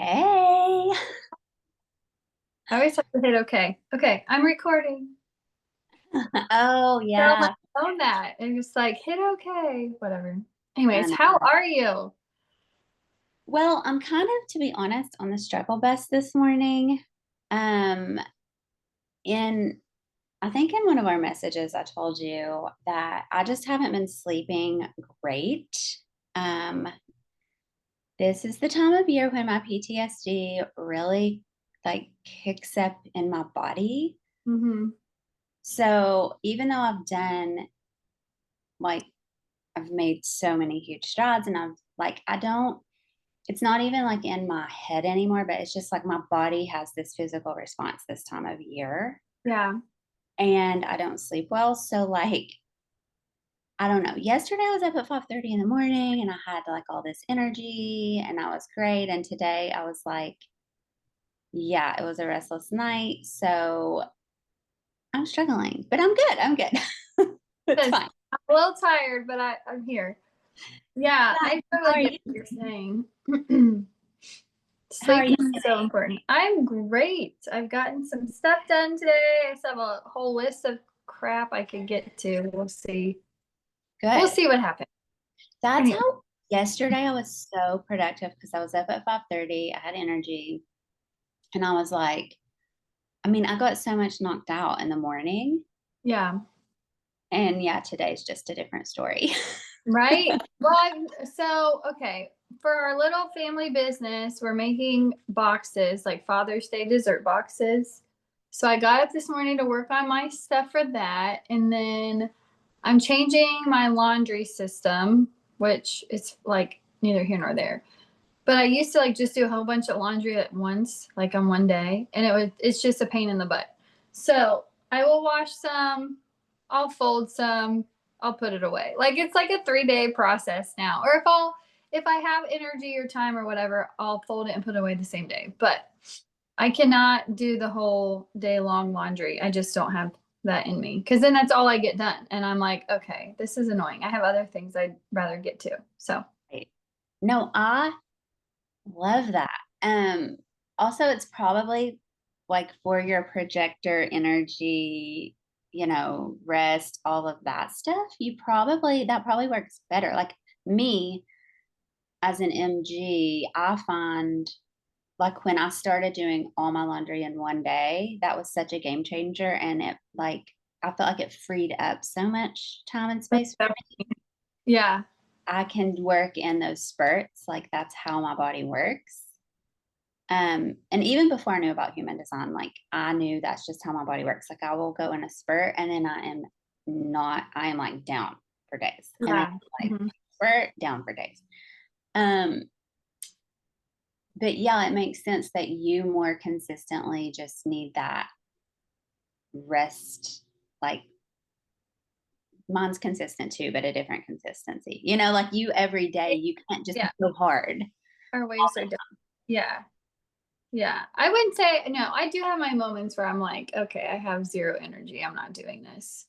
Hey. I always have to hit okay. Okay, I'm recording. Oh Tell my yeah. phone that and just like hit okay, whatever. Anyways, I how know. are you? Well, I'm kind of, to be honest, on the struggle bus this morning. Um, in I think in one of our messages I told you that I just haven't been sleeping great. Um, this is the time of year when my PTSD really like kicks up in my body. Mm-hmm. So even though like I've made so many huge strides and I don't it's not even like in my head anymore, but it's just like my body has this physical response this time of year Yeah. and I don't sleep well. So like I don't know. Yesterday I was up at 5:30 in the morning and I had like all this energy and I was great. And today I was like, yeah, it was a restless night. So I'm struggling, but I'm good. I'm good. It's Yes, fine. I'm a little tired, but I'm here. Yeah, Yeah. I How totally are get you what you're doing? saying. How are Sleep you is so today? important. I'm great. I've gotten some stuff done today. I still have a whole list of crap I could get to. We'll see. We'll Good. see what happens. That's Anyway, how yesterday I was so productive because I was up at 5:30. I had energy and I was like, I mean, I got so much knocked out in the morning. yeah. And yeah, today's just a different story. Right? Well, okay, for our little family business, we're making boxes, like Father's Day dessert boxes. So I got up this morning to work on my stuff for that. And then I'm changing my laundry system, which is like neither here nor there. But I used to like just do a whole bunch of laundry at once, like on one day, and it's just a pain in the butt. So I will wash some, I'll fold some, I'll put it away. Like it's like a 3 day process now. Or if I have energy or time or whatever, I'll fold it and put it away the same day. But I cannot do the whole day long laundry. I just don't have that in me. Cause then that's all I get done. And I'm like, okay, this is annoying. I have other things I'd rather get to. So Right. No, I love that. Also, it's probably like for your projector energy, rest, all of that stuff, that probably works better. Like me as an MG, I find like when I started doing all my laundry in one day, that was such a game changer. And I felt like it freed up so much time and space for me. yeah. I can work in those spurts. Like that's how my body works. And even before I knew about human design, like I knew that's just how my body works. Like I will go in a spurt and then I am like down for days. And then Yeah. like Mhm. spurt down for days. Um, but yeah, it makes sense that you more consistently just need that rest. Like mine's consistent too, but a different consistency. Like you every day, you can't just Yeah. go hard. Our waves are different. Yeah. Yeah. I wouldn't say, no, I do have my moments where I'm like, okay, I have zero energy. I'm not doing this.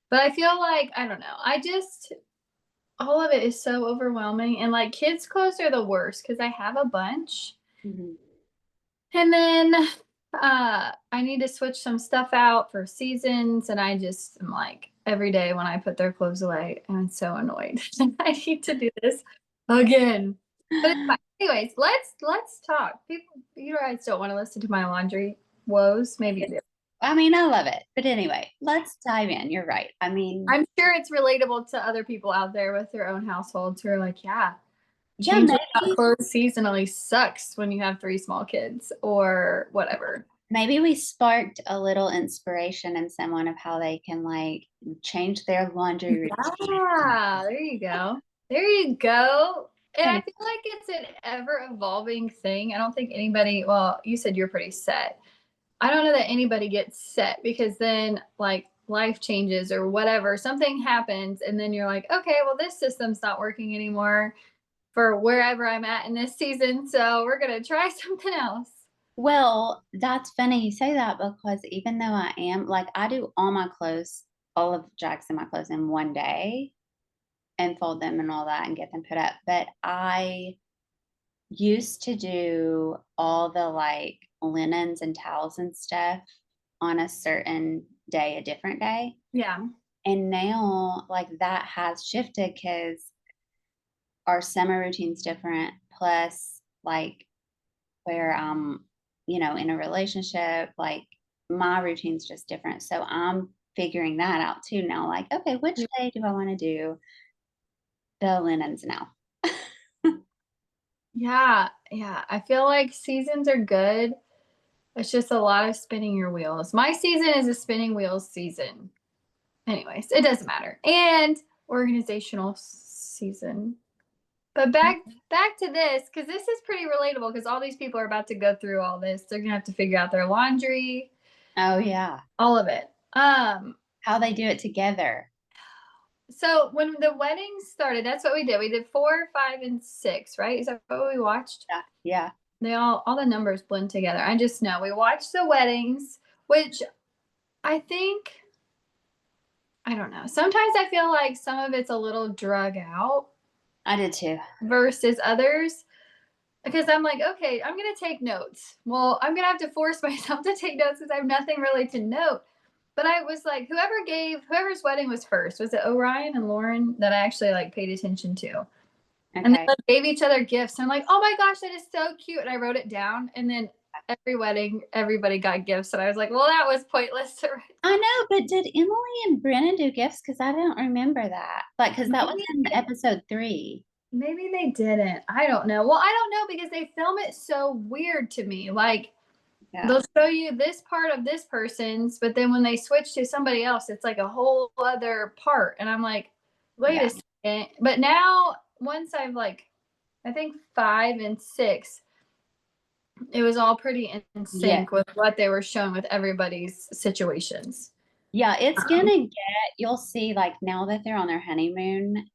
But I feel like, I don't know. All of it is so overwhelming. And like kids' clothes are the worst because I have a bunch. Mhm. And then I need to switch some stuff out for seasons. And I just am like, every day when I put their clothes away, I'm so annoyed. I need to do this again. But it's fine. Anyways, let's talk. People, you guys don't want to listen to my laundry woes. Maybe you do. I mean, I love it. But anyway, let's dive in. You're right. I mean, I'm sure it's relatable to other people out there with their own households who are like, yeah, yeah, changing out maybe clothes seasonally sucks when you have three small kids or whatever. maybe we sparked a little inspiration in someone of how they can like change their laundry routine. Yeah, there you go. There you go. And I Thank feel like it's an ever evolving thing. I don't think anybody, well, you said you're pretty set. I don't know that anybody gets set because then like life changes or whatever, something happens, and then you're like, okay, well, this system's not working anymore for wherever I'm at in this season. So we're going to try something else. Well, that's funny you say that because even though I am like I do all my clothes, all of Jackson my clothes in one day and fold them and all that and get them put up, but I used to do all the like linens and towels and stuff on a certain day, a different day. Yeah. And now, like, that has shifted because our summer routine's different. Plus, like, where I'm, in a relationship, like, my routine's just different. So I'm figuring that out too now. Like, okay, which day do I want to do the linens now? Yeah. Yeah. I feel like seasons are good. It's just a lot of spinning your wheels. My season is a spinning wheels season. Anyways, it doesn't matter. And organizational season. But back to this, because this is pretty relatable because all these people are about to go through all this. They're gonna have to figure out their laundry, Oh, yeah. all of it. How they do it together. So when the weddings started, that's what we did. We did 4, 5, and 6, right? Is that what we watched? Yeah. Yeah. They all the numbers blend together. I just know we watched the weddings, which I think I don't know. Sometimes I feel like some of it's a little drug out I did too. versus others because I'm like, okay, I'm gonna take notes. Well, I'm gonna have to force myself to take notes because I have nothing really to note. But I was like, whoever's wedding was first, was it Orion and Lauren that I actually like paid attention to? And Okay. they gave each other gifts. And I'm like, oh my gosh, that is so cute. And I wrote it down. And then every wedding, everybody got gifts. And I was like, well, that was pointless to write. I know, but did Emily and Brennan do gifts? Because I don't remember that. Like, because that was Maybe in episode 3. maybe they didn't. I don't know. Well, I don't know because they film it so weird to me. Like Yeah. they'll show you this part of this person's, but then when they switch to somebody else, it's like a whole other part. And I'm like, wait a Yeah. second. But now once I've like I think 5 and 6, it was all pretty in Yeah. sync with what they were showing with everybody's situations. Yeah. It's Um, gonna you'll see, like, now that they're on their honeymoon,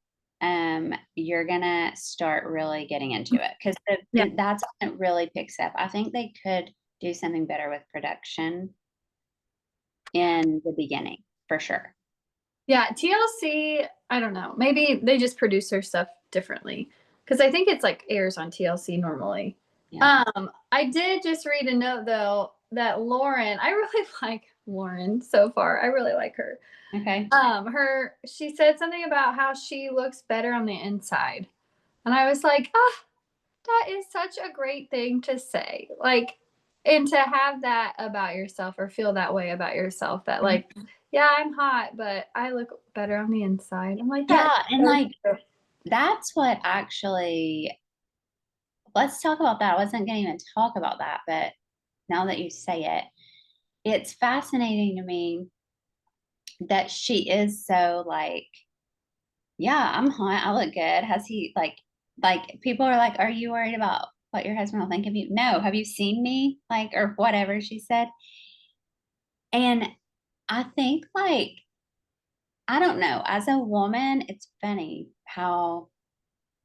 you're gonna start really getting into it because yeah. that's when it really picks up. I think they could do something better with production in the beginning, for sure. Yeah. TLC, I don't know. Maybe they just produce their stuff differently because I think it's like airs on TLC normally. Yeah. I did just read a note though that Lauren, I really like Lauren so far. I really like her. Okay. She said something about how she looks better on the inside. And I was like, ah, that is such a great thing to say. Like, and to have that about yourself or feel that way about yourself that, like, Mhm. yeah, I'm hot, but I look better on the inside. I'm like, that. Yeah. And like, that's what actually, let's talk about that. I wasn't going to even talk about that, but now that you say it, it's fascinating to me that she is so like, yeah, I'm hot. I look good. Has he like people are like, are you worried about what your husband will think of you? No. Have you seen me? Like, or whatever she said. And I think like, I don't know, as a woman, it's funny how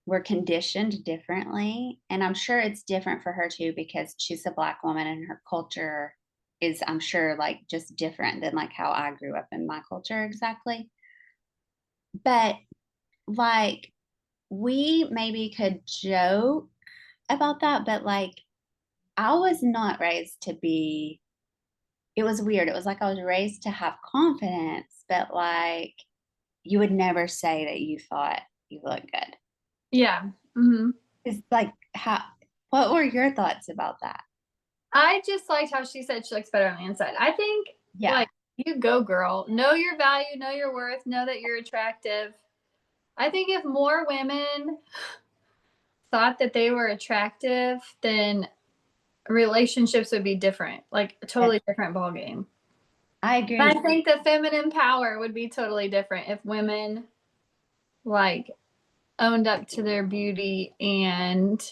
we're conditioned differently. And I'm sure it's different for her too, because she's a Black woman and her culture is, I'm sure, like just different than like how I grew up in my culture exactly. But like, we maybe could joke about that, but like, I was not raised to be, it was weird. It was like I was raised to have confidence, but like, you would never say that you thought you looked good. Yeah. Hmm. It's like, what were your thoughts about that? I just liked how she said she looks better on the inside. I think, Yeah. like, you go, girl. Know your value, know your worth, know that you're attractive. I think if more women thought that they were attractive, then relationships would be different, like a Yes, totally different ball game. I I agree. think the feminine power would be totally different if women like owned up to their beauty and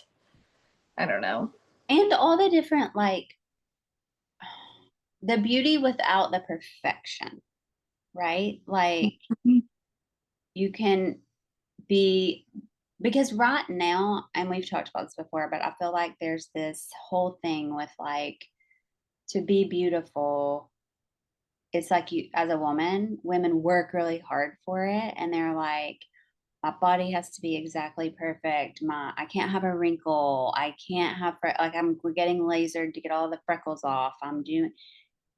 I don't know. And all the different, like, the beauty without the perfection, right? Like, you can be, because right now, and we've talked about this before, but I feel like there's this whole thing with like, to be beautiful, it's like you, as a woman, women work really hard for it. And they're like, my body has to be exactly perfect. I can't have a wrinkle. I can't have like we're getting lasered to get all the freckles off. I'm doing,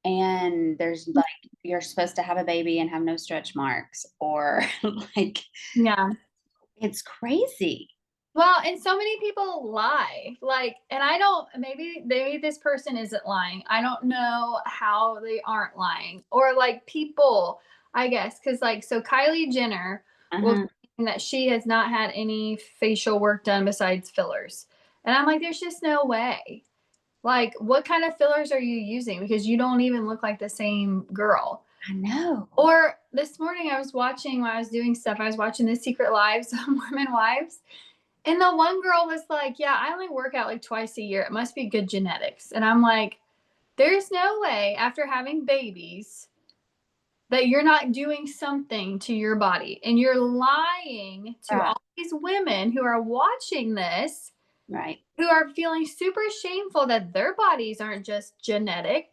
and there's like you're supposed to have a baby and have no stretch marks or like Yeah. it's crazy. Well, and so many people lie. Like, and I don't, maybe this person isn't lying. I don't know how they aren't lying. Or like people, I guess, because like, so Kylie Jenner will Uh-huh. claim that she has not had any facial work done besides fillers. And I'm like, there's just no way. Like, what kind of fillers are you using? Because you don't even look like the same girl. I know. Or this morning I was watching, when I was doing stuff, I was watching the Secret Lives of Mormon Wives. And the one girl was like, yeah, I only work out like twice a year. It must be good genetics. And I'm like, there's no way after having babies that you're not doing something to your body. And you're lying to Right. all these women who are watching this, Right. who are feeling super shameful that their bodies aren't just genetic.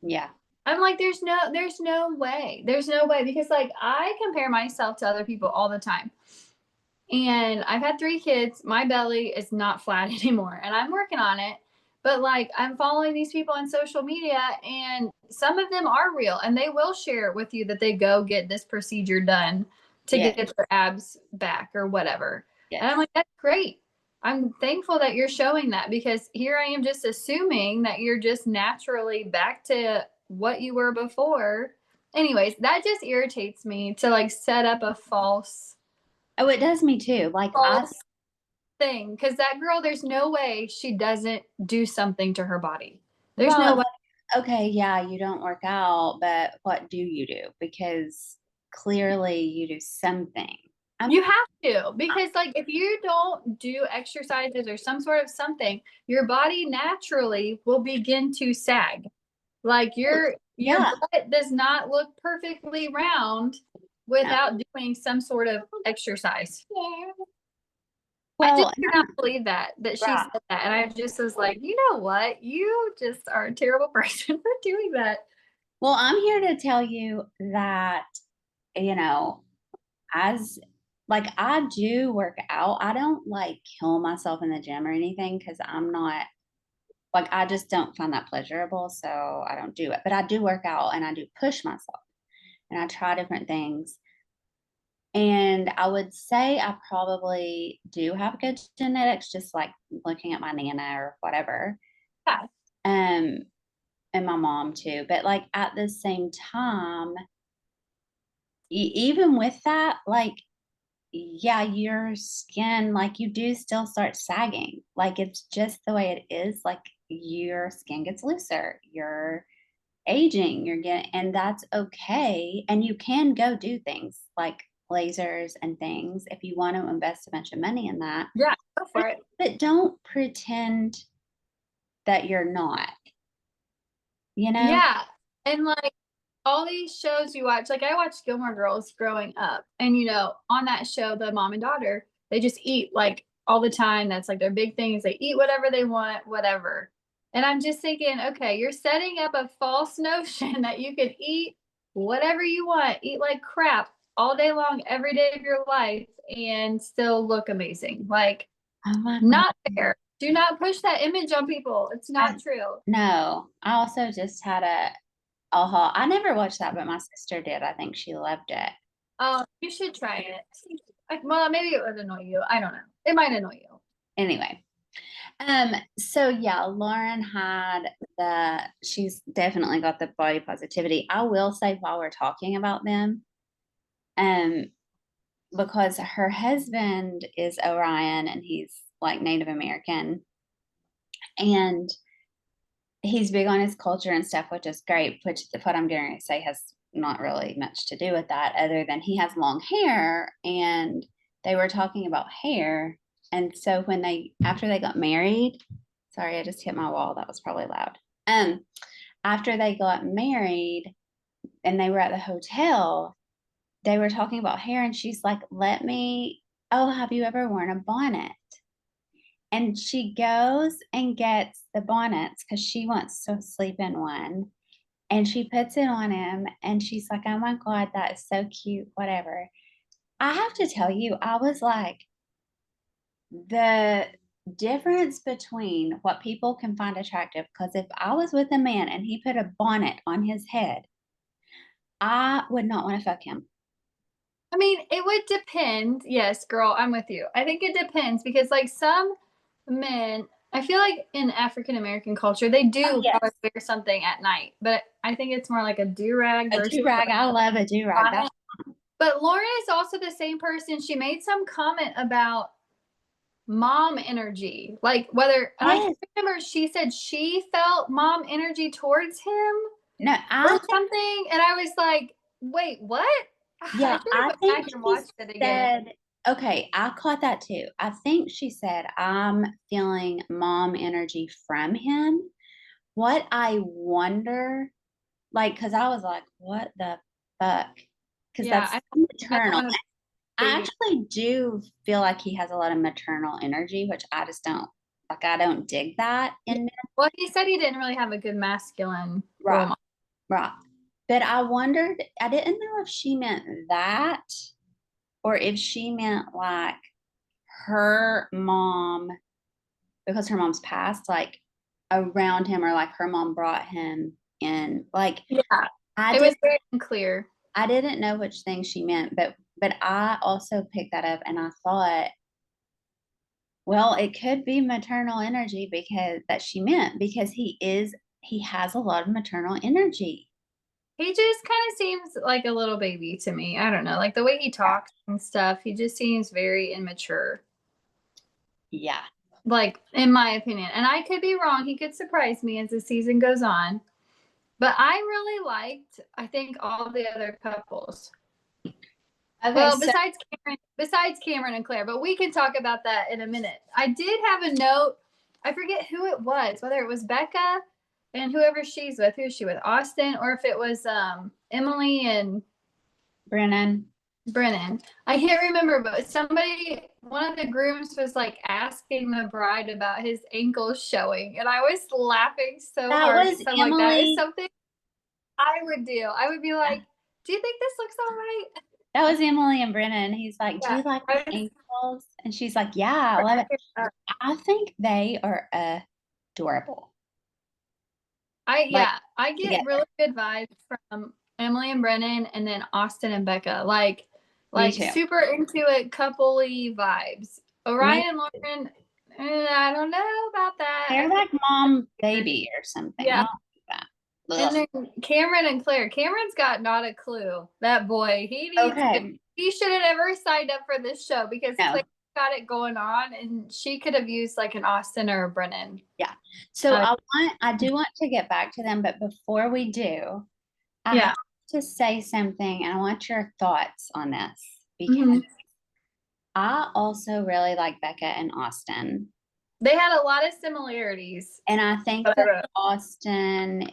Yeah. I'm like, there's no way. There's no way, because like I compare myself to other people all the time. And I've had 3 kids. My belly is not flat anymore, and I'm working on it. But like, I'm following these people on social media, and some of them are real, and they will share with you that they go get this procedure done to Yes. get their abs back or whatever. And I'm Yes. like, that's great. I'm thankful that you're showing that, because here I am just assuming that you're just naturally back to what you were before. Anyways, that just irritates me to like set up a Oh, it does me too. Like I, false thing, because that girl, there's no way she doesn't do something to her body. There's well, no it's way. like, okay, yeah, you don't work out, but what do you do? Because clearly you do something. I'm You have to, because like if you don't do exercises or some sort of something, your body naturally will begin to sag. Like your yeah. butt does not look perfectly round No. without doing some sort of exercise. I just Well, cannot believe that she right. said that. And I just was like, you know what? You just are a terrible person for doing that. Well, I'm here to tell you that, you know, as like I do work out. I don't like kill myself in the gym or anything because I'm not like I just don't find that pleasurable. So I don't do it. But I do work out and I do push myself and I try different things. And I would say I probably do have good genetics, just like looking at my nana or whatever. Yeah. Um, and my mom too. But like at the same time, even with that, like yeah, your skin, like you do still start sagging. Like it's just the way it is. Like your skin gets looser. You're aging. You're getting, and that's okay. And you can go do things like lasers and things if you want to invest a bunch of money in that. Yeah, go for it. But don't pretend that you're not, you know? Yeah. And like all these shows you watch, like I watched Gilmore Girls growing up. And on that show, the mom and daughter, they just eat like all the time. That's like their big thing, is they eat whatever they want, whatever. And I'm just thinking, okay, you're setting up a false notion that you could eat whatever you want, eat like crap all day long, every day of your life, and still look amazing. Like, Oh my God. not fair. Do not push that image on people. It's not true. No, I also just had a I never watched that, but my sister did. I think she loved it. Oh, you should try it. Well, maybe it would annoy you. I don't know. It might annoy you. Anyway, so yeah, Lauren had she's definitely got the body positivity. I will say while we're talking about them, um, because her husband is Orion and he's like Native American and he's big on his culture and stuff, which is great, which what I'm going to say has not really much to do with that other than he has long hair and they were talking about hair. And so when after they got married, sorry, I just hit my wall. That was probably loud. After they got married and they were at the hotel, they were talking about hair and she's like, oh, have you ever worn a bonnet? And she goes and gets the bonnets because she wants to sleep in one. And she puts it on him and she's like, oh my God, that is so cute, whatever. I have to tell you, I was like, the difference between what people can find attractive, because if I was with a man and he put a bonnet on his head, I would not want to fuck him. I mean, it would depend. Yes, girl, I'm with you. I think it depends because, like, some men, I feel like in African American culture, they Oh, do probably yes. wear something at night, but I think it's more like a do rag A versus do rag. I love a do rag. bonnet. That's But Lauren is also the same person. She made some comment about mom energy, like whether, and I yes. can't remember, she said she felt mom energy towards him No, or I think, something. And I was like, wait, what? I yeah, should have I went think back and she watched it again. said, okay, I caught that too. I think she said, I'm feeling mom energy from him. What I wonder, like, because I was like, what the fuck? Because Yeah, that's I don't maternal. want to I baby. actually do feel like he has a lot of maternal energy, which I just don't like. I don't dig that Yeah. in men. Well, he said he didn't really have a good masculine role Right, model. right. But I wondered, I didn't know if she meant that or if she meant like her mom, because her mom's passed, like around him, or like her mom brought him in. Like Yeah, I it did was very unclear. I didn't know which thing she meant, but I also picked that up and I thought, well, it could be maternal energy because that she meant because he has a lot of maternal energy. He just kind of seems like a little baby to me. I don't know, like the way he Yeah. talks and stuff. He just seems very immature, Yeah. like in my opinion. And I could be wrong. He could surprise me as the season goes on. But I really liked, I think, all the other couples. Okay, Well, so besides Cameron and Claire, but we can talk about that in a minute. I did have a note. I forget who it was, whether it was Becca and whoever she's with, who's she with, Austin, or if it was Emily and Brennan. Brennan. I can't remember, but somebody, one of the grooms was like asking the bride about his ankles showing, and I was laughing so That hard was because I'm like, that is Emily. something I would do. I would be like, "Do you think this looks all right?" That was Emily and Brennan. He's like, do Yeah, you like my I was ankles? And she's like, yeah, I love it. cracking up. I think they are adorable. Like I get together. really good vibes from Emily and Brennan, and then Austin and Becca. Me Like too. super into it, coupley vibes. Me Orion and Lauren, I don't know about that. I They're feel like mom baby or something. I yeah. don't like that. And Ugh. then Cameron and Claire. Cameron's got not a clue. That boy, Okay. he should have never signed up for this show because No. Claire got it going on, and she could have used like an Austin or a Brennan. Yeah. So Uh, I do want to get back to them, but before we do, I yeah. have to say something and I want your thoughts on this because Hmm. I also really like Becca and Austin. They had a lot of similarities. And I think But I that wrote. Austin,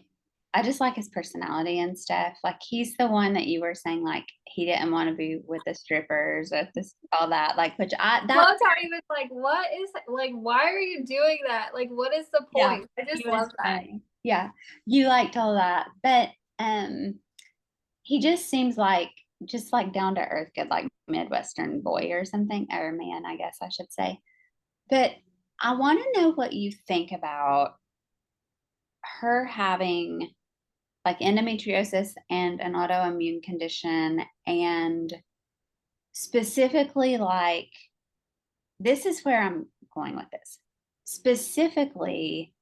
I just like his personality and stuff. Like he's the one that you were saying, like he didn't want to be with the strippers, with this all that. Like, which I that Loved how he was like, "What is like? Why are you doing that? Like, what is the yeah, point?" I he just was love that. funny. Yeah, you liked all that, but um, he just seems like just like down to earth, good like Midwestern boy or something, or man, I guess I should say. But I want to know what you think about her having like endometriosis and an autoimmune condition, and specifically like this is where I'm going with this. Specifically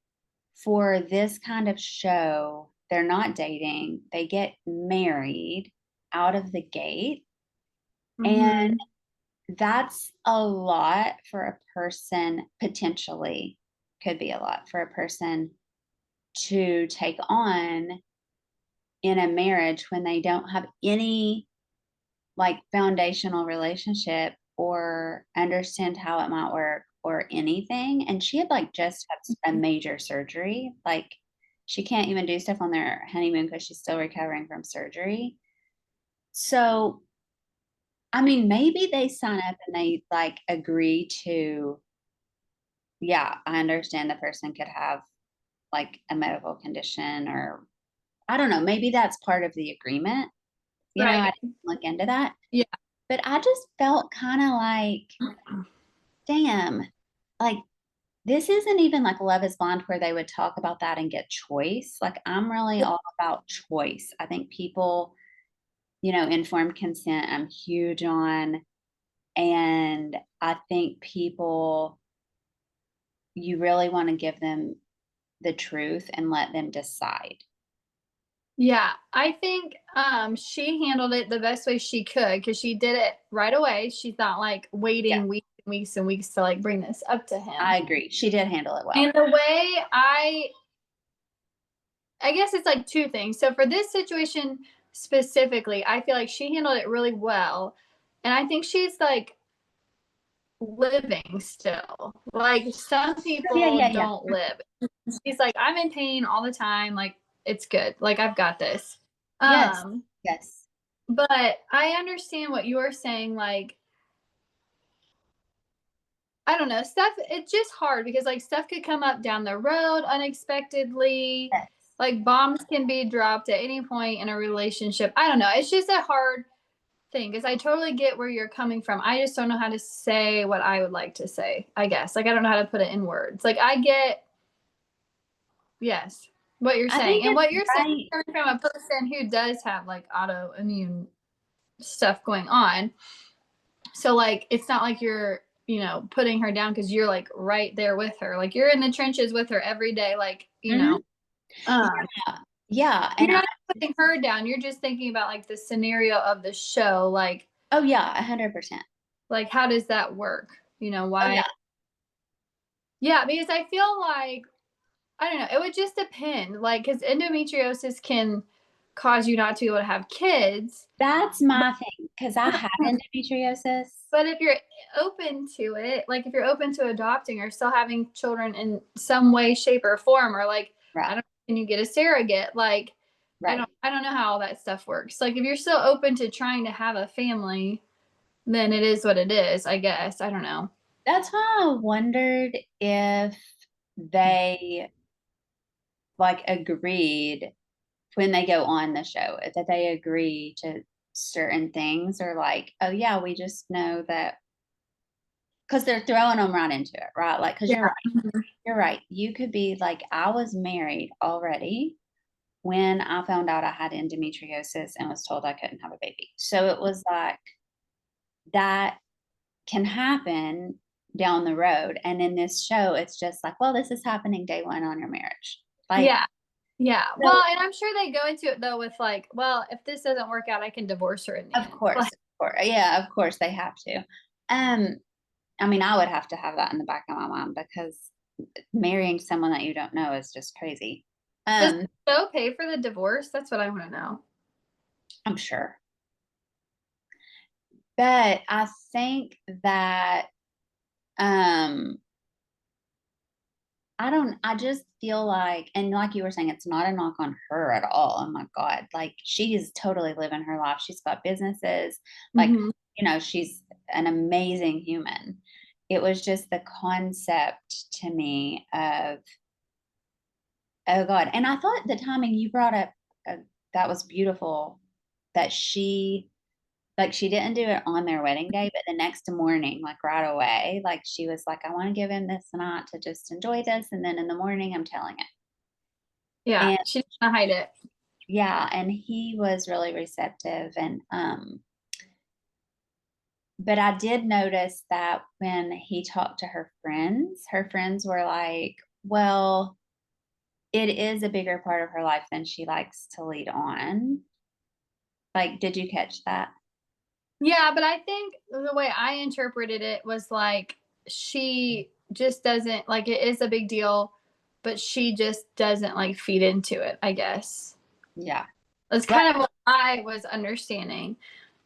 for this kind of show, they're not dating, they get married out of the gate. And Mm-hmm. that's a lot for a person, potentially, could be a lot for a person to take on in a marriage when they don't have any like foundational relationship or understand how it might work or anything. And she had like just had a major surgery. Like she can't even do stuff on their honeymoon because she's still recovering from surgery. So, I mean, maybe they sign up and they like agree to, yeah, I understand the person could have like a medical condition, or I don't know, maybe that's part of the agreement. I Right. didn't look into that. Yeah. But I just felt kind of like, damn, like this isn't even like Love is Blind where they would talk about that and get choice. Like I'm really all about choice. I think people, informed consent, I'm huge on. And I think people, you really want to give them the truth and let them decide. Yeah, I think she handled it the best way she could because she did it right away. She's not like Yeah, waiting weeks and weeks and weeks to like bring this up to him. I agree. She did handle it well. And the way I guess it's like two things. So for this situation specifically, I feel like she handled it really well. And I think she's like living still. Like some Oh, yeah, people yeah, yeah. don't live. She's like, I'm in pain all the time. Like it's good. Like I've got this. Yes, Um, yes. but I understand what you're saying. Like, I don't know, stuff, it's just hard because like stuff could come up down the road unexpectedly. Yes. Like bombs can be dropped at any point in a relationship. I don't know. It's just a hard thing because I totally get where you're coming from. I just don't know how to say what I would like to say, I guess. Like I don't know how to put it in words. Like I get, yes, what you're I saying. think And it's what you're saying right. coming from a person who does have like autoimmune stuff going on. So like it's not like you're, putting her down because you're like right there with her. Like you're in the trenches with her every day, like, Mhm. um Yeah, yeah. And you're not putting her down. You're just thinking about like the scenario of the show, oh yeah, 100%. like how does that work? Oh yeah. Why? Yeah, because I feel like I don't know, it would just depend. Like because endometriosis can cause you not to be able to have kids. That's my thing because I have endometriosis. But if you're open to it, like if you're open to adopting or still having children in some way, shape, or form, or like I Right, don't know, can you get a surrogate? Like right. I don't know how all that stuff works. Like if you're still open to trying to have a family, then it is what it is, I guess. I don't know. That's why I wondered if they like agreed when they go on the show that they agree to certain things or like, oh yeah, we just know that because they're throwing them right into it, right? Like, because Yeah. you're right. You could be like, I was married already when I found out I had endometriosis and was told I couldn't have a baby. So it was like that can happen down the road. And in this show, it's just like, well, this is happening day one on your marriage. Like, Yeah. Yeah. so Well, and I'm sure they go into it though with like, well, if this doesn't work out, I can divorce her in the end. Like, of course, yeah, of course they have to. Um, I mean, I would have to have that in the back of my mind because marrying someone that you don't know is just crazy. does Um, the show pay for the divorce? That's what I want to know. I'm sure. But I think that um I just feel like, and like you were saying, it's not a knock on her at all. Oh my God. Like she is totally living her life. She's got businesses, like, Hmm. she's an amazing human. It was just the concept to me of, oh God. And I thought the timing you brought up, uh, that was beautiful that she didn't do it on their wedding day, but the next morning, like right away, like she was like, I want to give him this night to just enjoy this. And then in the morning, I'm telling it. Yeah. And She's gonna hide it. yeah, and he was really receptive. And, but I did notice that when he talked to her friends were like, well, it is a bigger part of her life than she likes to lead on. Like, did you catch that? Yeah, but I think the way I interpreted it was like she just doesn't like it is a big deal, but she just doesn't like feed into it, I guess. Yeah. That's Right. kind of what I was understanding.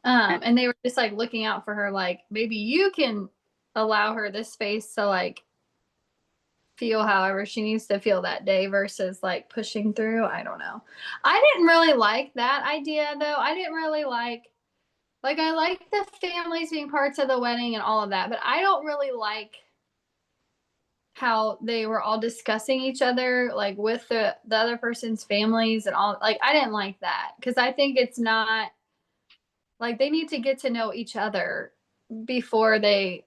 And they were just like looking out for her, like maybe you can allow her this space to like feel however she needs to feel that day versus like pushing through. I don't know. I didn't really like that idea though. I didn't really like I like the families being parts of the wedding and all of that, but I don't really like how they were all discussing each other like with the other person's families and all. Like I didn't like that because I think it's not Like they need to get to know each other before they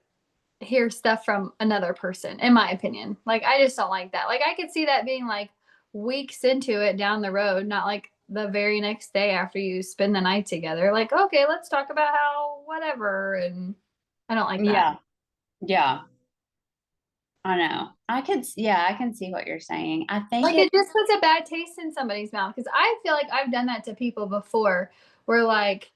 hear stuff from another person, in my opinion. Like I just don't like that. Like I could see that being like weeks into it down the road, not like the very next day after you spend the night together. Like, okay, let's talk about how whatever. And I don't like that. Yeah. Yeah. I know. Yeah, I can see what you're saying. I think Like it, it just puts a bad taste in somebody's mouth. Cause I feel like I've done that to people before where like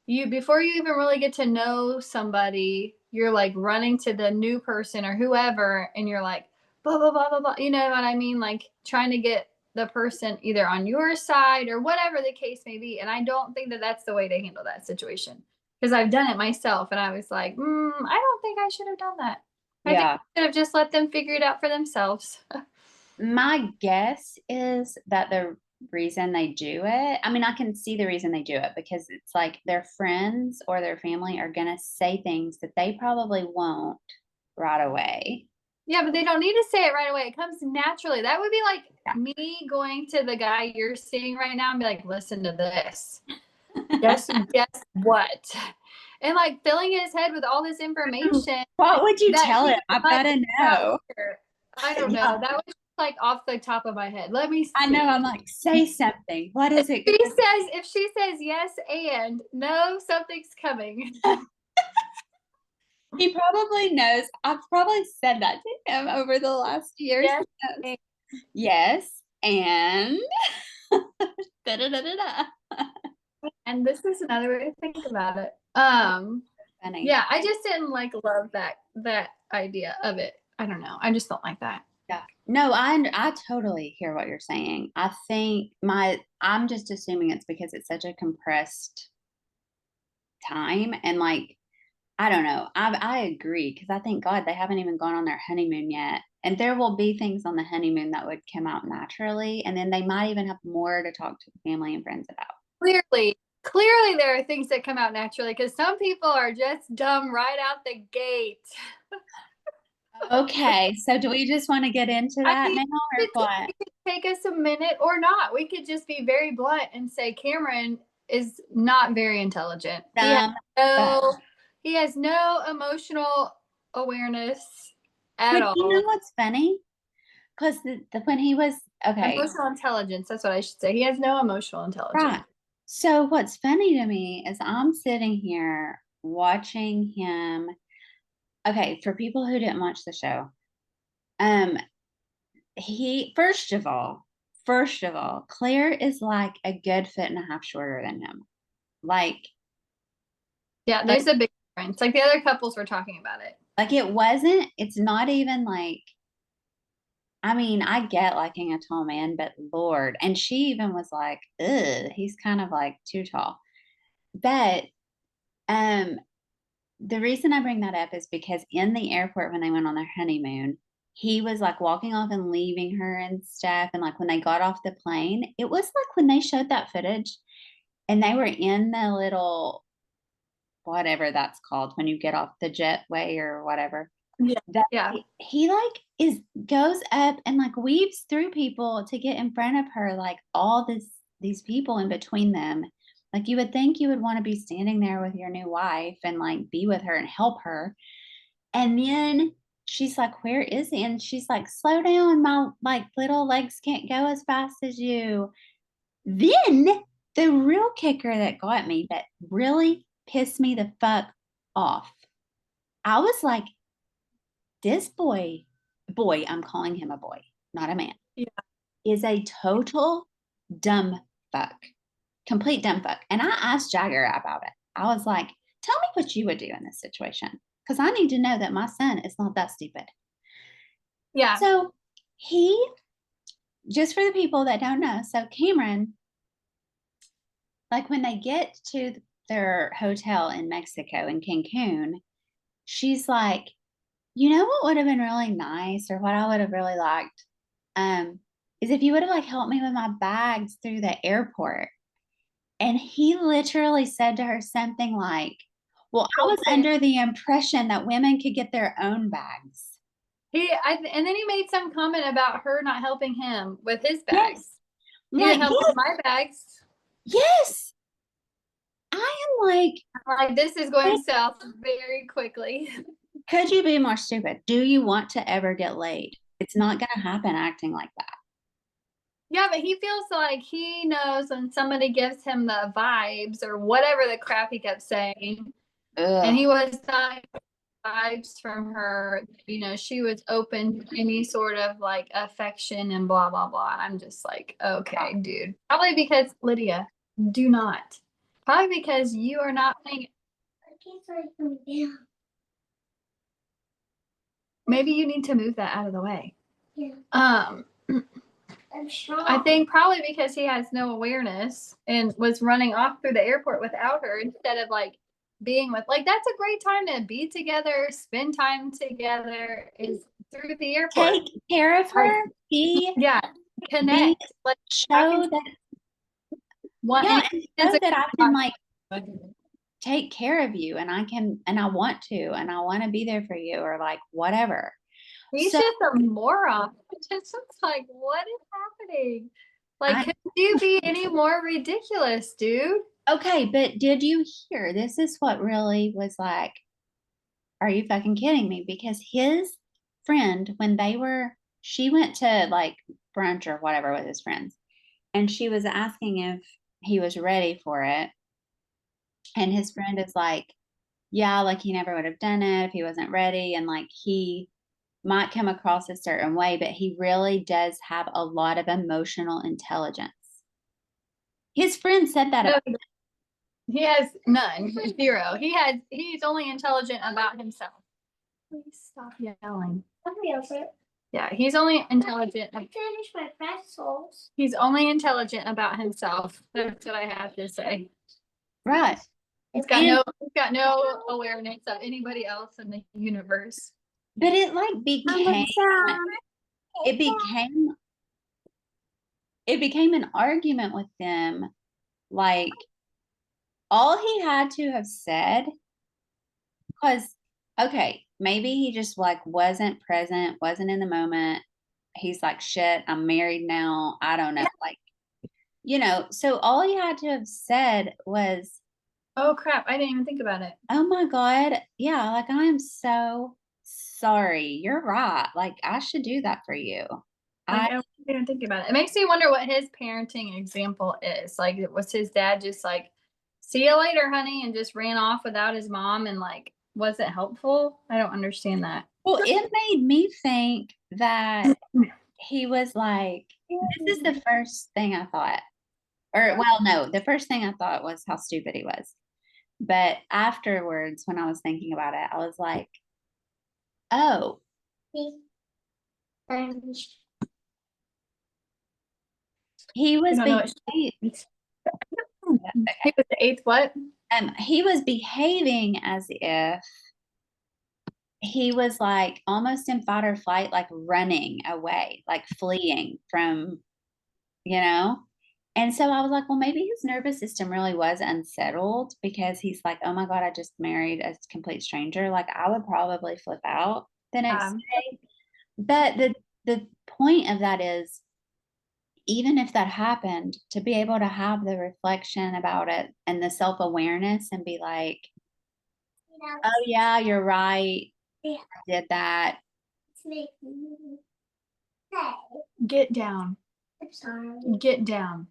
you before you even really get to know somebody, you're like running to the new person or whoever, and you're like blah blah blah blah blah. You know what I mean? Like trying to get the person either on your side or whatever the case may be. And I don't think that that's the way to handle that situation because I've done it myself, and I was like, I don't think I should have done that. I think yeah. I should have just let them figure it out for themselves. My guess is that the reason they do it, I mean, I can see the reason they do it because it's like their friends or their family are going to say things that they probably won't right away. Yeah, but they don't need to say it right away. It comes naturally. That would be like Yeah. me going to the guy you're seeing right now and be like, listen to this. Guess what? And like filling his head with all this information What would you that tell he him? I've might got to not know. hear. I don't know. Yeah, That was just like off the top of my head. Let me I know. see. I'm like, say something. What is it? If she says yes and no, something's coming. He probably knows. I've probably said that to him over the last years. Yes. He knows. Yes, and da da da da da. And this is another way to think about it. Funny. Yeah, I just didn't like love that idea of it. I don't know. I just don't like that. Yeah. No, I totally hear what you're saying. I think I'm just assuming it's because it's such a compressed time and like I don't know. I agree because I think God they haven't even gone on their honeymoon yet. And there will be things on the honeymoon that would come out naturally and then they might even have more to talk to the family and friends about. Clearly there are things that come out naturally because some people are just dumb right out the gate. Okay, so do we just want to get into I that mean, now or what? it could take us a minute or not. We could just be very blunt and say Cameron is not very intelligent. Dumb fuck. No, he has no emotional awareness at But you know all. what's funny? Because when he was okay, Emotional intelligence, that's what I should say. He has no emotional intelligence. right. So what's funny to me is I'm sitting here watching him. Okay, for people who didn't watch the show, um, he first of all, Claire is like a good foot and a half shorter than him. Like, Yeah, like, there's a big difference. Like the other couples were talking about it. like it wasn't. It's not even like. I mean, I get liking a tall man, but Lord, and she even was like, "Ugh, he's kind of like too tall." But um, the reason I bring that up is because in the airport when they went on their honeymoon, he was like walking off and leaving her and stuff. And like when they got off the plane, it was like when they showed that footage and they were in the little whatever that's called when you get off the jetway or whatever. Yeah. That Yeah. he like is goes up and like weaves through people to get in front of her, like all these people in between them. Like you would think you would want to be standing there with your new wife and like be with her and help her. And then she's like, "Where is he?" And she's like, "Slow down, my like little legs can't go as fast as you." Then the real kicker that got me, that really pissed me the fuck off. I was like, this boy, I'm calling him a boy, not a man, Yeah. is a total dumb fuck, complete dumb fuck. And I asked Jagger about it. I was like, tell me what you would do in this situation because I need to know that my son is not that stupid. Yeah. So he, just for the people that don't know, so Cameron, like when they get to their hotel in Mexico in Cancun, she's like, you know what would have been really nice or what I would have really liked um is if you would have like helped me with my bags through the airport. And he literally said to her something like, well, I was Okay. under the impression that women could get their own bags. And then he made some comment about her not helping him with his bags. Yes. He didn't Like, help with yes, my bags. yes. I am Like, this is going south very quickly. could you be more stupid? Do you want to ever get laid? It's not going to happen acting like that. Yeah, but he feels like he knows when somebody gives him the vibes or whatever the crap he kept saying, and Ugh. he was not vibes from her. She was open to any sort of like affection and blah blah blah. I'm just like, okay, dude. Probably because Lydia, do not. Probably because you are not playing. Maybe you need to move that out of the way. Yeah. I think probably because he has no awareness and was running off through the airport without her instead of like being with, like, that's a great time to be together, spend time together is through the airport. Take care of Like, her. yeah, connect. Like, Show that. Yeah, and show that I can like take care of you, and I can, and I want to, and I want to be there for you, or like whatever. He's So just a moron. It's just like, what is happening? Like, I could you be any more ridiculous, dude? okay, but did you hear? This is what really was like, are you fucking kidding me? Because his friend, when she went to like brunch or whatever with his friends, and she was asking if he was ready for it. And his friend is like, yeah, like he never would have done it if he wasn't ready. And like he might come across a certain way, but he really does have a lot of emotional intelligence. His friend said that No, about he has none, zero. He's only intelligent about himself. Please stop yelling. Yeah, he's only intelligent. Finish my pretzels. He's only intelligent about himself. That's what I have to say. right. He's got no awareness of anybody else in the universe. But it became it became an argument with them. Like all he had to have said was, okay, maybe he just like wasn't present, wasn't in the moment. He's like, shit, I'm married now. I don't know. Like, so all he had to have said was, Oh crap, I didn't even think about it. oh my God, yeah, like I am so sorry. You're right. Like I should do that for you. Like, I I didn't think about it. It makes me wonder what his parenting example is. Like, was his dad just like, see you later, honey, and just ran off without his mom and like, was it helpful? I don't understand that. Well, it made me think that he was like, this is the first thing I thought. Or well, no, the first thing I thought was how stupid he was. But afterwards, when I was thinking about it, I was like, oh, he I was don't know what he was the eighth what? he was behaving as if he was like almost in fight or flight, like running away, like fleeing from, you know? And so I was like, well, maybe his nervous system really was unsettled because he's like, oh my God, I just married a complete stranger. Like I would probably flip out the next Um, day. But the point of that is even if that happened, to be able to have the reflection about it and the self-awareness and be like, oh yeah, you're right. I did that. get down. I'm sorry. Get down.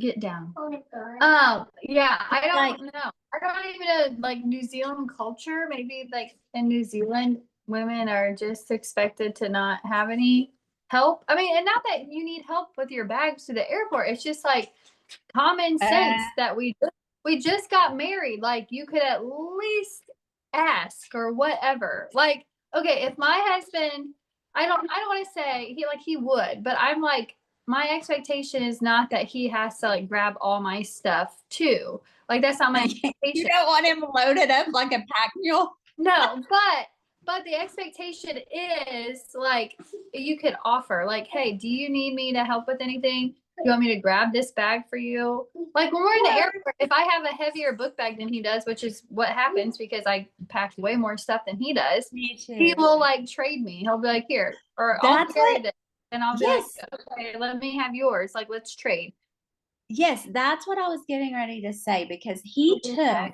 Get down. Oh, yeah. I Like, don't know. I don't even know, like New Zealand culture. Maybe like in New Zealand, women are just expected to not have any help. I mean, and not that you need help with your bags to the airport. It's just like common sense that we just got married. Like you could at least ask or whatever. Like, okay, if my husband, I don't want to say he would, but I'm like, my expectation is not that he has to like grab all my stuff too. Like that's not my you expectation. don't want him loaded up like a pack mule. No, but the expectation is like you could offer like, hey, do you need me to help with anything? Do you want me to grab this bag for you? Like when we're in the airport, if I have a heavier book bag than he does, which is what happens because I pack way more stuff than he does, Me too. he will like trade me. He'll be like, here, or I'll That's carry what, this. And I'll be like, yes. okay, let me have yours. Like, let's trade. Yes, that's what I was getting ready to say because Okay.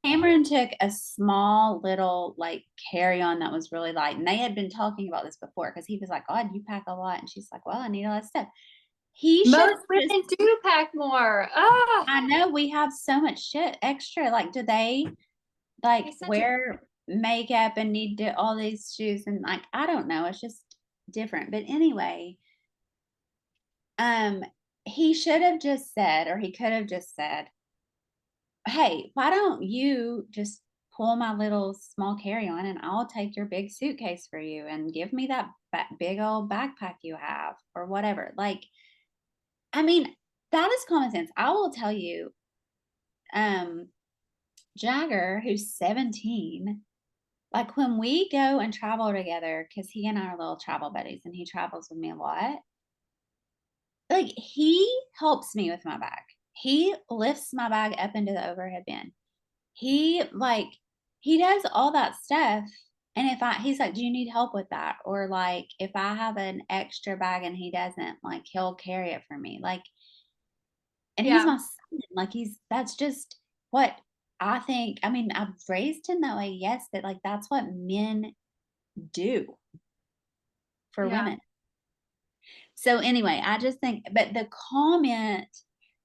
Cameron took a small little like carry-on that was really light. And they had been talking about this before because he was like, God, you pack a lot. And she's like, well, I need a lot of stuff. He should Most have just, women do pack more. Ah, I know we have so much shit extra. Like, do they like he's such a wear makeup and need to all these shoes? And like, I don't know. It's just different. But anyway, um, he should have just said, or he could have just said, hey, why don't you just pull my little small carry-on and I'll take your big suitcase for you and give me that big old backpack you have or whatever. Like, I mean, that is common sense. I will tell you, um, Jagger, who's 17, like when we go and travel together, because he and I are little travel buddies and he travels with me a lot, like he helps me with my bag. He lifts my bag up into the overhead bin. He like he does all that stuff. And if he's like, do you need help with that? Or like if I have an extra bag and he doesn't, like he'll carry it for me. Like, and he's yeah, my son. Like that's just what I think. I mean, I've raised him that way, yes, but like that's what men do for yeah, women. So anyway, I just think, but the comment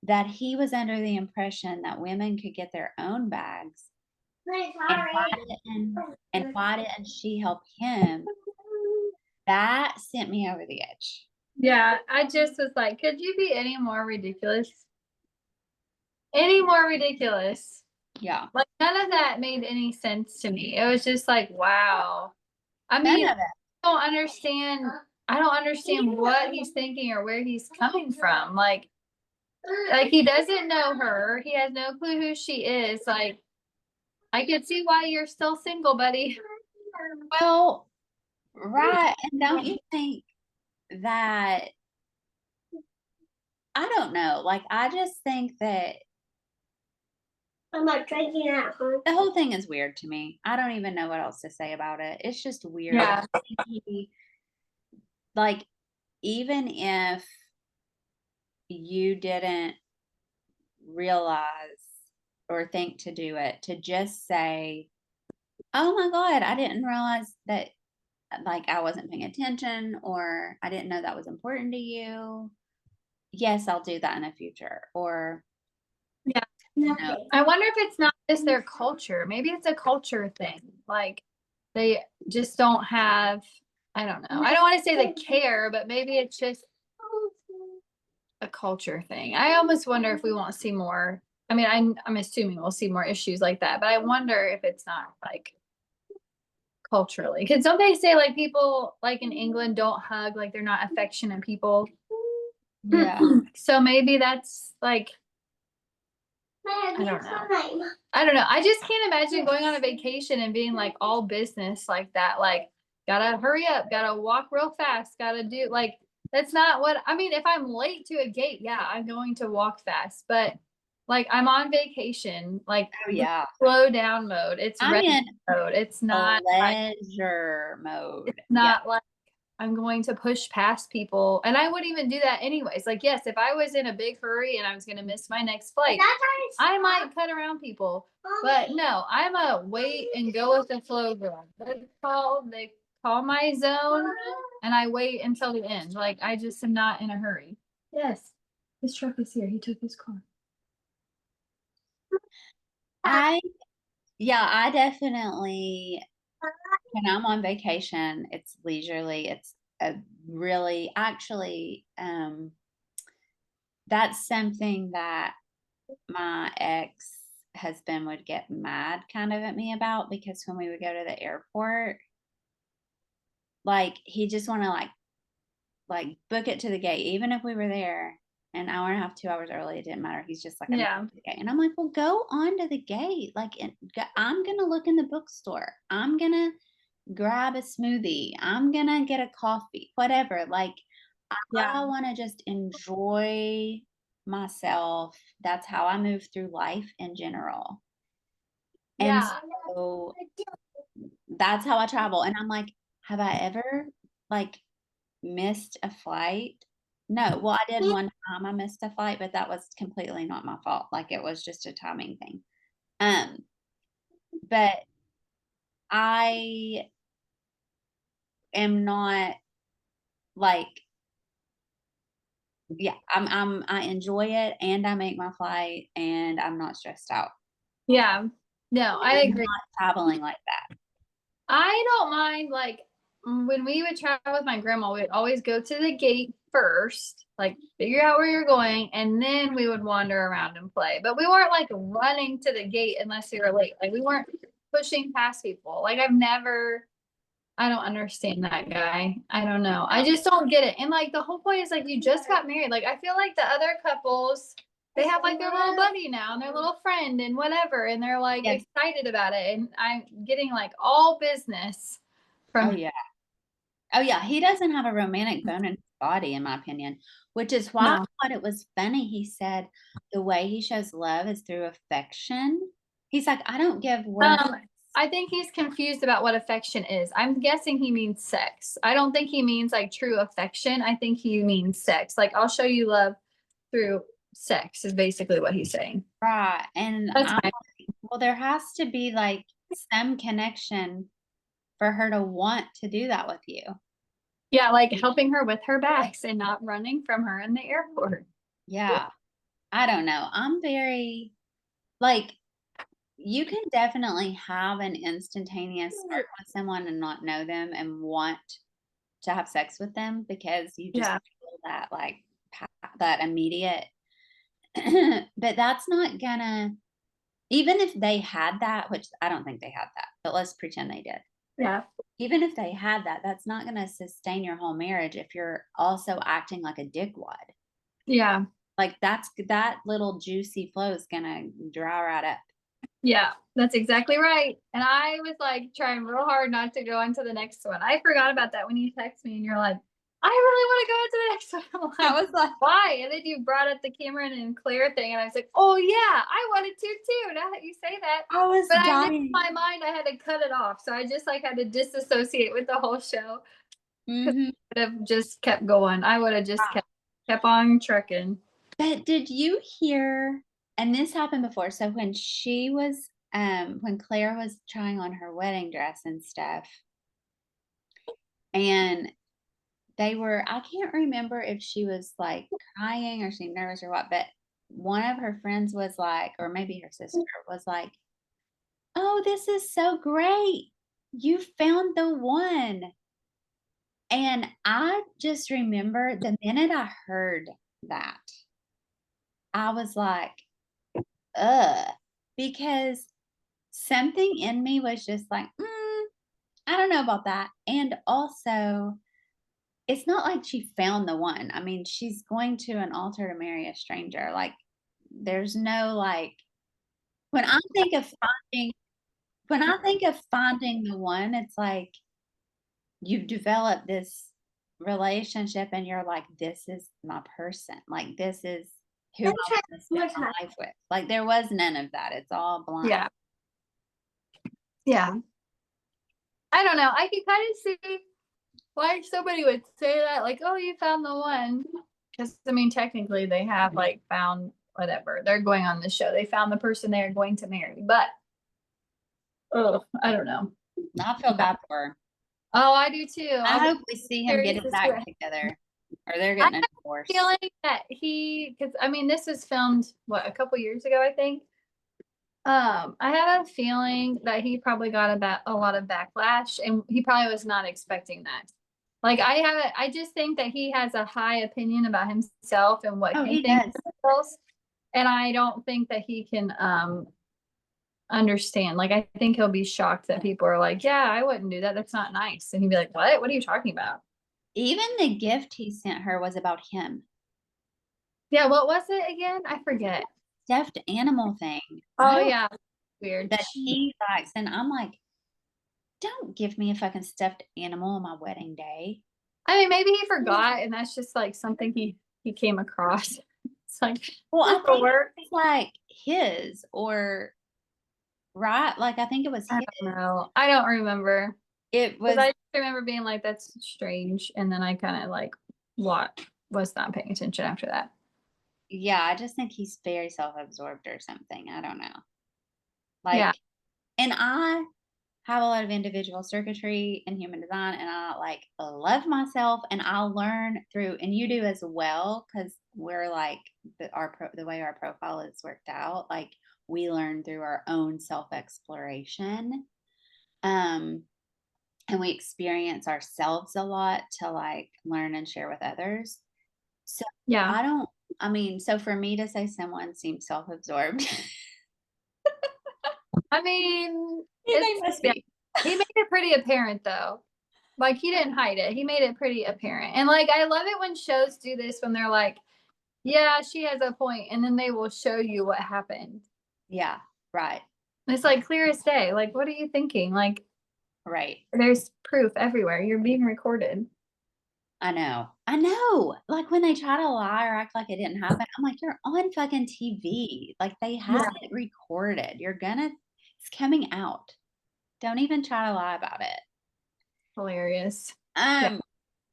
that he was under the impression that women could get their own bags and why didn't she help him? That sent me over the edge. yeah. I just was like, could you be any more ridiculous? Any more ridiculous? Yeah. Like none of that made any sense to me. It was just like, wow. I None mean, of it. don't understand. I don't understand what he's thinking or where he's coming from. Like he doesn't know her. He has no clue who she is. Like, I could see why you're still single, buddy. Well, right. And don't you think that I don't know. Like I just think that I'm not drinking at home. the whole thing is weird to me. I don't even know what else to say about it. It's just weird. Yeah, He, like even if you didn't realize or think to do it, to just say, "Oh my God, I didn't realize that like I wasn't paying attention or I didn't know that was important to you. Yes, I'll do that in the future." Or, yeah. you know, I wonder if it's not just their culture. Maybe it's a culture thing. Like they just don't have, I don't know. I don't want to say they care, but maybe it's just a culture thing. I almost wonder if we won't see more. I mean, I'm assuming we'll see more issues like that, but I wonder if it's not like culturally. Because don't they say like people like in England don't hug, like they're not affectionate people? yeah. So maybe that's like, I don't know. I don't know. I just can't imagine going on a vacation and being like all business like that. Like, gotta hurry up, gotta walk real fast, gotta do like that's not what I mean. If I'm late to a gate, yeah, I'm going to walk fast. But like I'm on vacation, like Oh yeah. slow down mode. It's I'm rest in mode. pleasure mode. It's Yeah. not like I'm going to push past people. And I wouldn't even do that anyways. Like, yes, if I was in a big hurry and I was going to miss my next flight, I might cut around people. But no, I'm a wait and go with the flow girl. They call my zone and I wait until the end. Like, I just am not in a hurry. Yes, his truck is here. He took his car. I yeah, I definitely when I'm on vacation, it's leisurely. It's a really actually that's something that my ex-husband would get mad kind of at me about because when we would go to the airport, like he just want to like book it to the gate, even if we were there an hour and a half, 2 hours early, it didn't matter. He's just like, I'm Yeah. going to the gate. And I'm like, well, go on to the gate. Like, I'm going to look in the bookstore. I'm going to grab a smoothie. I'm going to get a coffee, whatever. Like, Yeah. I want to just enjoy myself. That's how I move through life in general. And Yeah. so that's how I travel. And I'm like, have I ever like missed a flight? No, well, I did one time, I missed a flight, but that was completely not my fault, like, it was just a timing thing. Um, but I am not, like yeah, I enjoy it, and I make my flight, and I'm not stressed out. Yeah. No, I I'm agree. not traveling like that. I don't mind like when we would travel with my grandma, we'd always go to the gate first, like figure out where you're going, and then we would wander around and play. But we weren't like running to the gate unless you were late. Like we weren't pushing past people. Like I don't understand that guy. I don't know. I just don't get it. And like the whole point is like you just got married. Like I feel like the other couples, they have like their little buddy now and their little friend and whatever, and they're like Yeah. excited about it. And I'm getting like all business Oh, from yeah. Oh, yeah, he doesn't have a romantic bone in his body, in my opinion, which is why I no. thought it was funny. He said the way he shows love is through affection. He's like, "I don't give words." Um, I think he's confused about what affection is. I'm guessing he means sex. I don't think he means like true affection. I think he means sex. Like I'll show you love through sex is basically what he's saying. Right, and That's I'm fine. like, well, there has to be, like, some connection for her to want to do that with you. Yeah, like helping her with her bags and not running from her in the airport. Yeah, I don't know. I'm very like, you can definitely have an instantaneous spark with someone and not know them and want to have sex with them because you just Yeah. feel that, like, that immediate but that's not gonna even if they had that, which I don't think they had that, but let's pretend they did. Yeah. Even if they had that, that's not gonna sustain your whole marriage if you're also acting like a dickwad. Yeah. Like, that little juicy flow is gonna dry right up. Yeah. That's exactly right. And I was like trying real hard not to go into the next one. I forgot about that when you text me and you're like, I really want to go into the next one. I'm I like, was like why? And then you brought up the Cameron and Claire thing, and I was like, oh yeah, I wanted to too. Now that you say that, I was but I knew in dying. my mind I had to cut it off, so I just like had to disassociate with the whole show. Mhm. Would have just kept going. I would have just kept on trucking. But did you hear and this happened before, so when Claire was trying on her wedding dress and stuff, and they were I can't remember if she was, like, crying or she nervous or what, but one of her friends was like or maybe her sister was like, "Oh, this is so great. You found the one." And I just remember the minute I heard that, I was like, "Ugh," because something in me was just like, I don't know about that." And also, it's not like she found the one. I mean, she's going to an altar to marry a stranger. Like, there's no like when I think of finding when I think of finding the one, it's like you've developed this relationship and you're like, this is my person. Like, this is who I want to spend my life with. Like, there was none of that. It's all blind. Yeah. Yeah. I don't know. I can kind of see why somebody would say that, like, "Oh, you found the one." Because I mean, technically, they have like found whatever they're going on the show. They found the person they are going to marry, but oh, I don't know. I feel bad for her. Oh, I do too. I'll I be hope we see him curious getting to see back what together or they're I getting a have a divorce. feeling that because I mean, this was filmed what a couple years ago, I think. I have a feeling that he probably got about a lot of backlash, and he probably was not expecting that. Like I just think that he has a high opinion about himself and what Oh, he he thinks does. of himself, and I don't think that he can understand. Like I think he'll be shocked that people are like, "Yeah, I wouldn't do that. That's not nice," and he'd be like, "What? What are you talking about?" Even the gift he sent her was about him. Yeah, what was it again? I forget. Stuffed animal thing. I Oh don't yeah, weird. that he likes, and I'm like, "Don't give me a fucking stuffed animal on my wedding day." I mean, maybe he forgot, and that's just like something he came across. It's like Well, I this will think work. it's like his or right? Like, I think it was I his. don't know. I don't remember It because was I just remember being like, "That's strange," and then I kind of like what? was not paying attention after that. Yeah, I just think he's very self-absorbed or something. I don't know. Yeah. Like, and I have a lot of individual circuitry and human design, and I like love myself, and I'll learn through, and you do as well, because we're like the way our profile is worked out, like we learn through our own self exploration, um, and we experience ourselves a lot to like learn and share with others. So Yeah. I don't. I mean, so for me to say someone seems self absorbed, I mean, they it's must yeah. be. He made it pretty apparent though. Like he didn't hide it. He made it pretty apparent. And like I love it when shows do this when they're like, yeah, she has a point, and then they will show you what happened. Yeah, right, And it's like clear as day. Like, what are you thinking? Like, right. there's proof everywhere. You're being recorded. I know. I know. Like when they try to lie or act like it didn't happen, I'm like, you're on fucking TV. Like they have Yeah. it recorded. It's coming out. Don't even try to lie about it. Hilarious. Yeah. Um,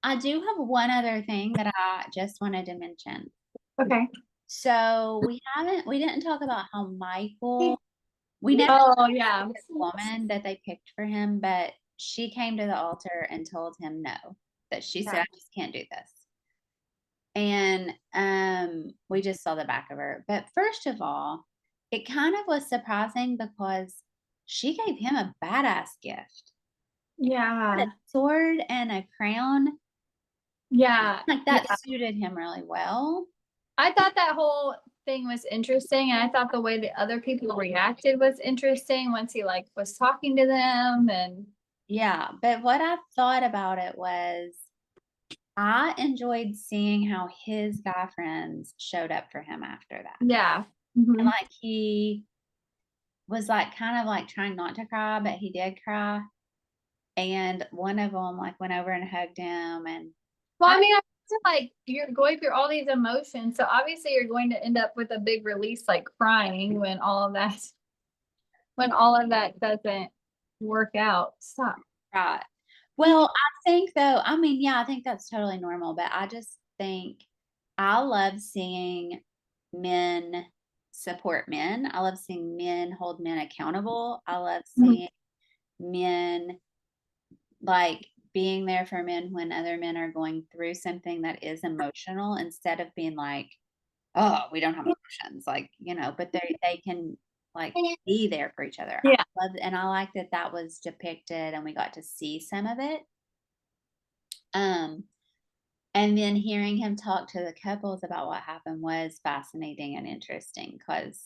I do have one other thing that I just wanted to mention. Okay. So we didn't talk about how Michael, we never Oh yeah. the woman that they picked for him, but she came to the altar and told him no, that she said, Yeah. I just can't do this. And we just saw the back of her. But first of all, it kind of was surprising because she gave him a badass gift. A Yeah. sword and a crown. Yeah. Like Yeah. that suited him really well. I thought that whole thing was interesting, and I thought the way the other people reacted was interesting once he like was talking to them and Yeah. But what I thought about it was I enjoyed seeing how his guy friends showed up for him after that. yeah. And Hmm. like he was like kind of like trying not to cry, but he did cry. And one of them like went over and hugged him, and Well, I I mean, I feel like you're going through all these emotions, so obviously you're going to end up with a big release, like crying when all of that doesn't work out. Stop. right. Well, I think though, I mean, yeah, I think that's totally normal, but I just think I love seeing men support men. I love seeing men hold men accountable. I love Mhm. seeing men like being there for men when other men are going through something that is emotional, instead of being like, oh, we don't have emotions, like, but they can like be there for each other. Yeah. And I like that that was depicted and we got to see some of it. Um, and then hearing him talk to the couples about what happened was fascinating and interesting, because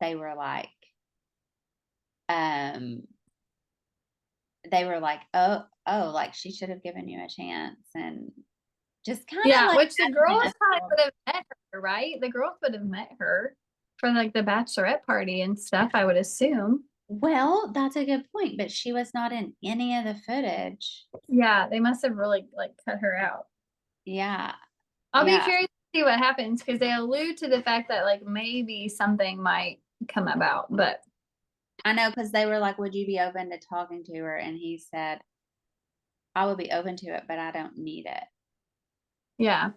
they were like, um, oh, like she should have given you a chance, and just kind of Yeah, like which the having girls a probably would have met her, right? The girls would have met her for like the bachelorette party and stuff, I would assume. well, that's a good point, but she was not in any of the footage. Yeah, they must have really like cut her out. Yeah, I'll be yeah. curious to see what happens because they allude to the fact that like maybe something might come about, but I know, because they were like, would you be open to talking to her? And he said, I would be open to it, but I don't need it. yeah,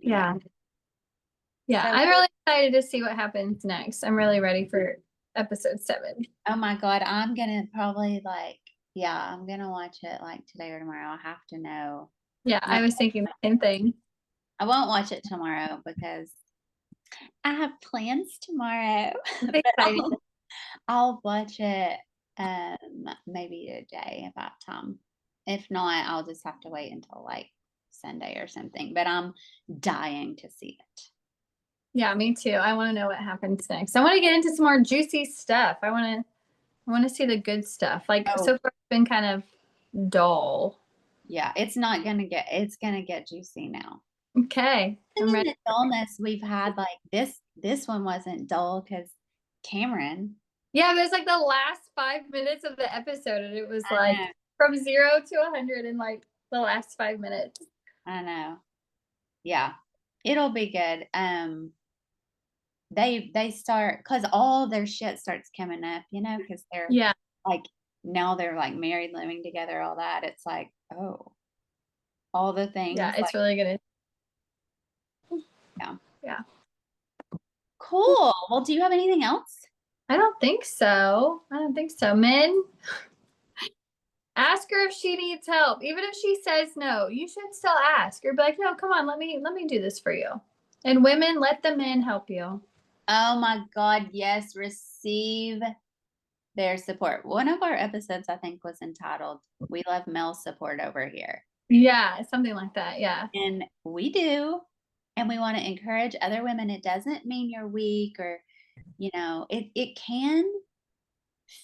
Yeah. yeah, yeah. So, I'm really excited to see what happens next. I'm really ready for episode 7. oh my God, I'm gonna probably like, yeah, I'm gonna watch it like today or tomorrow. I have to know. Yeah, And I was thinking the same thing. I won't watch it tomorrow because I have plans tomorrow. It's But exciting. I'll watch it maybe today about time. If not, I'll just have to wait until like Sunday or something. But I'm dying to see it. Yeah, me too. I want to know what happens next. I want to get into some more juicy stuff. I want to see the good stuff. Like Oh, so far it's been kind of dull. yeah, it's gonna get juicy now. Okay. And I'm in ready. the dullness we've had, like this one wasn't dull because Cameron. Yeah, it was like the last 5 minutes of the episode, and it was I like know, from 0 to 100 in like the last 5 minutes. I know. Yeah, it'll be good. They start, because all their shit starts coming up, because they're Yeah. like, now they're like married, living together, all that. It's like, oh, all the Yeah, things it's like really gonna. yeah. Cool. Well, do you have anything else? I don't think so. I don't think so. Men, ask her if she needs help. Even if she says no, you should still ask. Or be like, no, come on, let me do this for you. And women, let the men help you. Oh my God, yes, receive their support. One of our episodes, I think, was entitled We Love Male Support Over Here. Yeah, something like that. Yeah. And we do. And we want to encourage other women. It doesn't mean you're weak or, it can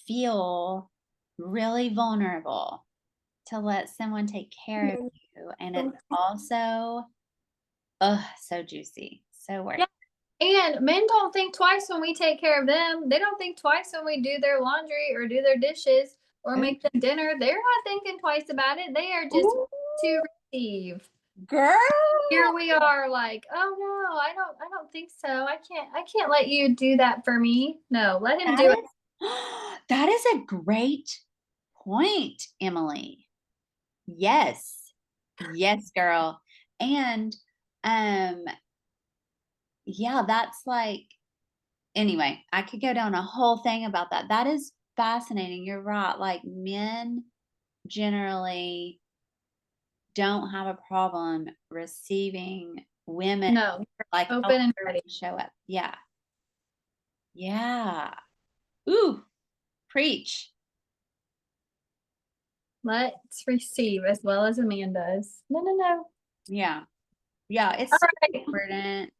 feel really vulnerable to let someone take care of you. And it's also, so juicy. So worth Yeah. And men don't think twice when we take care of them. They don't think twice when we do their laundry or do their dishes or it. make them dinner. They're not thinking twice about it. They are just Ooh, to receive. girl. Here we are like, oh no, I don't think so. I can't let you do that for me. No, let him That do it. is that is a great point, Emily. Yes. Yes, girl. And um yeah, that's like anyway, I could go down a whole thing about that. That is fascinating. You're right. Like men generally don't have a problem receiving women No, like open and however ready. we show up. Yeah. Yeah. Ooh, preach. Let's receive as well as a man does. No, no, no. Yeah. Yeah, All it's so right. important.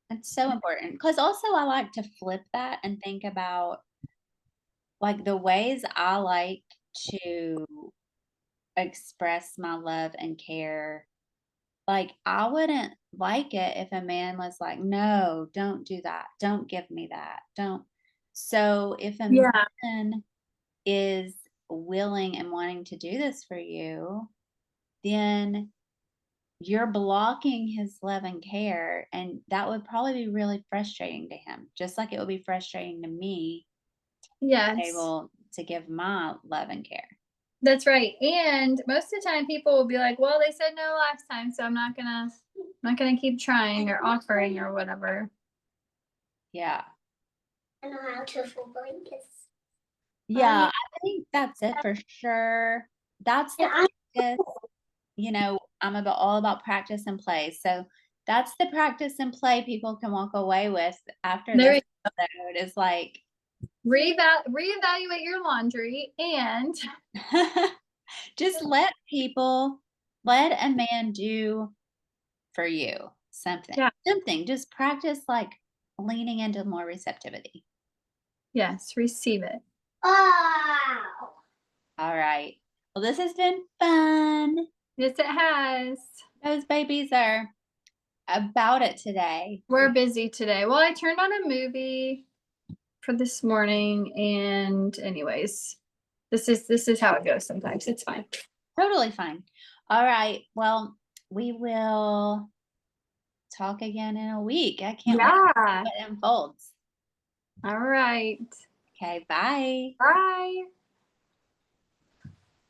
It's so important. Because also I like to flip that and think about like the ways I like to express my love and care. Like I wouldn't like it if a man was like, no, don't do that. Don't give me that. Don't. So if a Yeah. man is willing and wanting to do this for you, then you're blocking his love and care. And that would probably be really frustrating to him, just like it would be frustrating to me Yes. able to give my love and care. That's right. And most of the time people will be like, well, they said no last time, so I'm not gonna keep trying or offering or whatever. Yeah. I know how to fold blankets. Yeah, I think that's it for sure. That's the And practice. I'm all about practice and play. So that's the practice and play people can walk away with after There this we episode is like reevaluate your laundry and just let a man do for you something. yeah, Something. Just practice like leaning into more receptivity. yes, receive it. wow. All right. Well, this has been fun. Yes, it has. Those babies are about it today. We're busy today. Well, I turned on a movie for this morning and anyways, this is how it goes sometimes. It's fine. Totally fine. All right. Well, we will talk again in a week. I can't wait to see Yeah. what unfolds. All right. Okay. Bye. Bye.